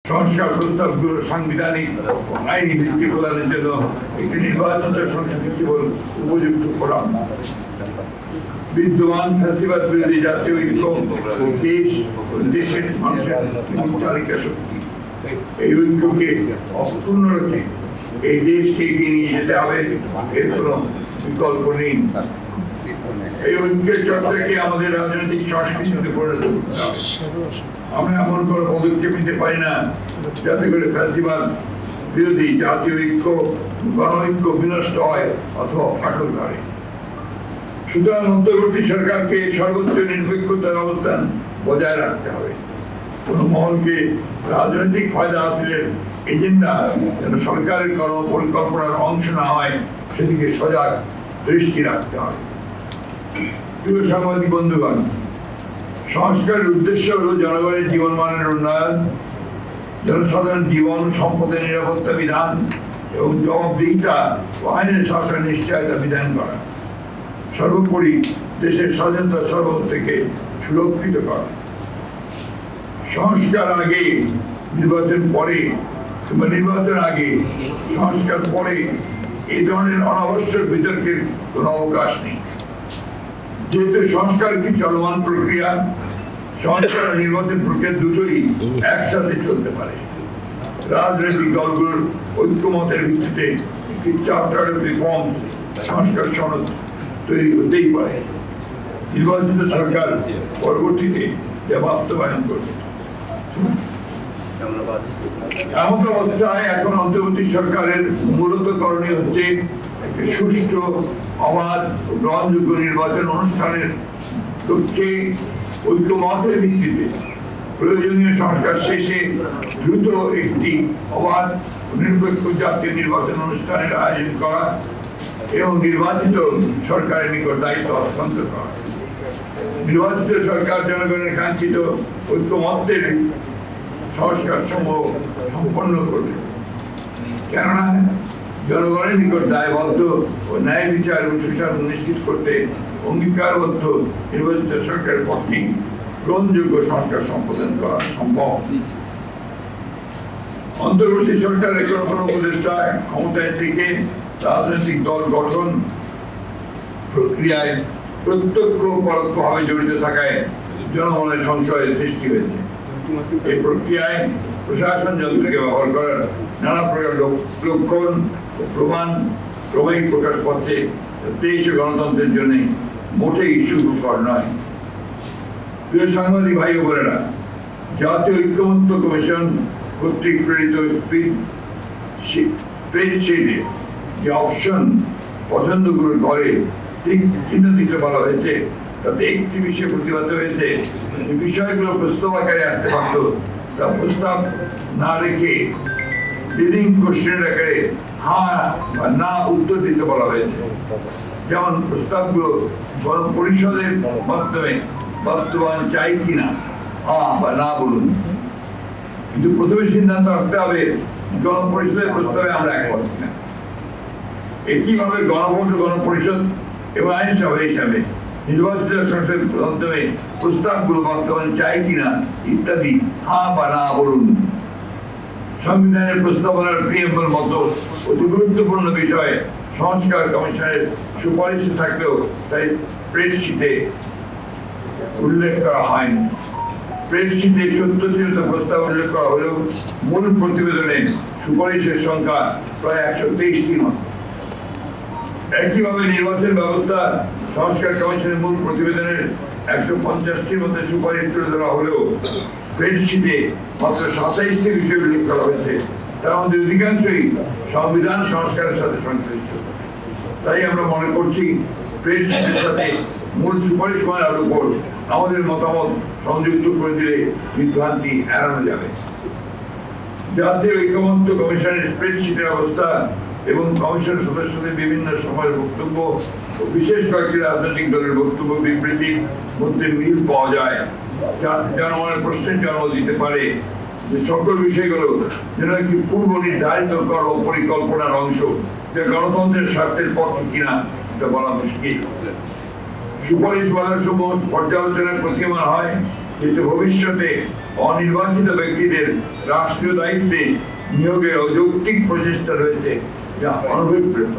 সংস্কার প্রস্তাবগুলো সাংবিধানিক আইনি ভিত্তি প্রদানের জন্য একটি নির্বাচিত সংসদে কেবল উপযুক্ত ফোরাম। বিদ্যমান ফ্যাসিবাদ বিরোধী জাতীয় ঐক্য দেশ দেশের মানুষের চালিকা শক্তি। এই ঐক্যকে অক্ষুণ্ণ রেখে এই দেশকে এগিয়ে নিয়ে যেতে হবে, এর কোনো বিকল্প নেই। এই ঐক্যের চর্চাকে আমাদের রাজনৈতিক সংস্কৃতিতে পরিণত করতে হবে। আমরা এমন কোনো পদক্ষেপ নিতে পারি না যাতে করে ফ্যাসিবাদ বিরোধী জাতীয় ঐক্য গণ ঐক্য বিনষ্ট হয় অথবা ফাটল ধরে। সুতরাং অন্তর্বর্তী সরকারকে সর্বোচ্চ নিরপেক্ষতার অবস্থান বজায় রাখতে হবে। কোন মহলকে রাজনৈতিক ফায়দা হাসিলের এজেন্ডা যেন সরকারের কর্মপরিকল্পনার অংশ না হয় সেদিকে সজাগ দৃষ্টি রাখতে হবে। প্রিয় সাংবাদিক বন্ধুগণ, সংস্কারের উদ্দেশ্য হল জনগণের জীবনমানের উন্নয়ন, জনসাধারণ জীবন সম্পদের নিরাপত্তা বিধান এবং জবাবদিহিতা ও আইনের শাসন নিশ্চয়তা বিধান করা, সর্বোপরি দেশের স্বাধীনতা সর্বত্র থেকে সুরক্ষিত করা। সংস্কার আগে নির্বাচন পরে কিংবা নির্বাচন আগে সংস্কার পরে এই ধরনের অনাবশ্যক বিতর্কের কোন অবকাশ নেই। যেহেতু সংস্কার কি চলমান প্রক্রিয়া, সংস্কার নির্বাচন প্রক্রিয়া দুটোই একসাথে চলতে পারে। রাজনৈতিক দলগুলোর ঐক্যমতের ভিত্তিতে একটি চার্টার রিফর্ম সংস্কার সনদ তৈরি হতেই পারে। নির্বাচিত সরকার পরবর্তীতে যা বাস্তবায়ন করবে। এমন অবস্থায় এখন অন্তর্বর্তী সরকারের মূলত করণীয় হচ্ছে একটি সুষ্ঠু, অবাধ ও গ্রহণযোগ্য নির্বাচন অনুষ্ঠানের লক্ষ্যে ঐক্যমতের ভিত্তিতে প্রয়োজনীয় সংস্কার শেষে দ্রুত একটি অবাধ ও নিরপেক্ষ জাতীয় নির্বাচন অনুষ্ঠানের আয়োজন করা এবং নির্বাচিত সরকারের নিকট দায়িত্ব হস্তান্তর করা। নির্বাচিত সরকার জনগণের কাঙ্ক্ষিত ঐক্যমতের সংস্কার সমূহ সম্পন্ন করবে, কেননা জনগণের নিকট দায়বদ্ধ ও ন্যায় বিচার ও সুশাসন নিশ্চিত করতে অঙ্গীকারবদ্ধ নির্বাচিত সরকারের পক্ষেই গ্রহণযোগ্য সংস্কার সম্পাদন করা সম্ভব। অন্তর্বর্তী সরকারের কোনো উপদেষ্টায় ক্ষমতায় থেকে রাজনৈতিক দল গঠন প্রক্রিয়ায় প্রত্যক্ষ পরোক্ষভাবে জড়িত থাকায় জনমনের সংশয়ের সৃষ্টি হয়েছে। এই প্রক্রিয়ায় প্রশাসন যন্ত্রকে ব্যবহার করার নানা প্রকার লক্ষণ ও প্রমাণ ক্রমেই প্রকাশ পাচ্ছে। দেশ ও গণতন্ত্রের জন্য মোটেই সুখকর নয়। প্রিয় সাংবাদিক ভাই ও বোনেরা, জাতীয় ঐক্যমত্য কমিশন কর্তৃক প্রেরিত স্প্রেডশিটে যে অপশন পছন্দগুলোর ঘরে ঠিক চিহ্ন দিতে বলা হয়েছে, তাতে একটি বিষয় প্রতিবাদ হয়েছে যে বিষয়গুলো প্রস্তাব আকারে আসতে পারত তা প্রস্তাব না রেখে লিডিং কোশ্চেনের আকারে হ্যাঁ বা না উত্তর দিতে বলা হয়েছে। যেমন প্রস্তাবগুলো গণপরিষদের মাধ্যমে বাস্তবায়ন চাই কিনা হ্যাঁ বা না বলুন, কিন্তু প্রথমে সিদ্ধান্ত আসতে হবে গণপরিষদের প্রস্তাবে আমরা একমত কিনা। একইভাবে গণভোট, গণপরিষদ এবং আইনসভা হিসাবে নির্বাচিত সংসদের মাধ্যমে প্রস্তাবগুলো বাস্তবায়ন চাই কিনা ইত্যাদি হ্যাঁ বা না বলুন। সংবিধানের প্রস্তাবনার প্রিয়াম্বল মতো অতি গুরুত্বপূর্ণ বিষয়ে সংস্কার কমিশনের সুপারিশ থাকলেও তাই স্প্রেডশিটে উল্লেখ করা হয়নি। স্প্রেডশিটে সত্যশীলতা প্রস্তাব উল্লেখ করা হলেও মূল প্রতিবেদনে সুপারিশের সংখ্যা প্রায় 123টির মতো। একইভাবে নির্বাচন ব্যবস্থা সংস্কার কমিশনের মূল প্রতিবেদনের 150টির মধ্যে সুপারিশ তুলে ধরা হলেও স্প্রেডশিটে মাত্র 27টি বিষয় উল্লেখ করা হয়েছে। তার মধ্যে অধিকাংশই সংবিধান সংস্কারের সাথে সংশ্লিষ্ট। তাই আমরা মনে করছি স্প্রেডশিটের সাথে মূল সুপারিশ মানার উপর আমাদের মতামত সংযুক্ত করে দিলে বিভ্রান্তি এড়ানো যাবে। জাতীয় ঐক্যমত্য কমিশনের স্প্রেডশিটের অবস্থা এবং কমিশনের সদস্যদের বিভিন্ন সময়ের বক্তব্য ও বিশেষ কয়েকটি রাজনৈতিক দলের বক্তব্য বিবৃতির মধ্যে মিল পাওয়া যায়, যা জনগণের প্রশ্নের জন্ম দিতে পারে যে সকল বিষয়গুলো যেন একটি পূর্ব নির্ধারিত পরিকল্পনার অংশ, যা গণতন্ত্রের স্বার্থের পক্ষে কিনা এটা বলা মুশকিল। সুপারিশ বলার সময় পর্যালোচনার প্রতীয়মান হয় যেহেতু ভবিষ্যতে অনির্বাচিত ব্যক্তিদের রাষ্ট্রীয় দায়িত্বে নিয়োগের অযৌক্তিক প্রচেষ্টা রয়েছে, যা অনভিপ্রেত।